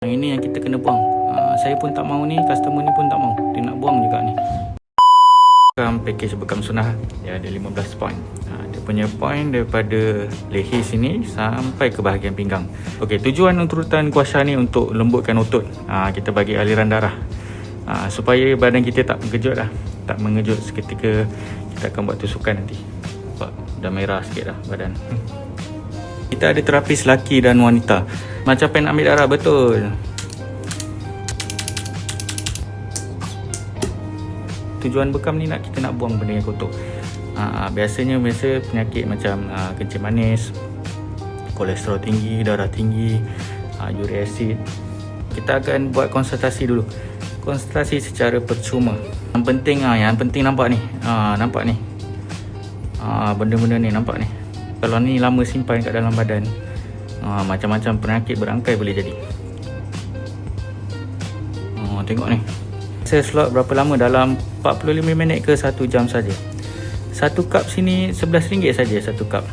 Yang ini yang kita kena buang. Saya pun tak mau ni, customer ni pun tak mau. Dia nak buang juga ni. Package bekam sunnah, dia ada 15 point. Dia punya point daripada leher sini sampai ke bahagian pinggang. Okey, tujuan urutan kuasa ni untuk lembutkan otot. Kita bagi aliran darah. Supaya badan kita tak mengejut lah. Tak mengejut seketika kita akan buat tusukan nanti. Nampak dah merah sikit dah badan. Kita ada terapis lelaki dan wanita. Macam pen ambil darah, betul. Tujuan bekam ni kita nak buang benda yang kotor. Biasa penyakit macam kencing manis, kolesterol tinggi, darah tinggi, uric acid. Kita akan buat konsultasi dulu. Konsultasi secara percuma. Yang penting nampak ni. Nampak ni. Benda-benda ni nampak ni. Kalau ni lama simpan kat dalam badan, macam-macam penyakit berangkai boleh jadi. Tengok ni. Saya slot berapa lama? Dalam 45 minit ke 1 jam saja. Satu cup sini RM11 saja satu cup.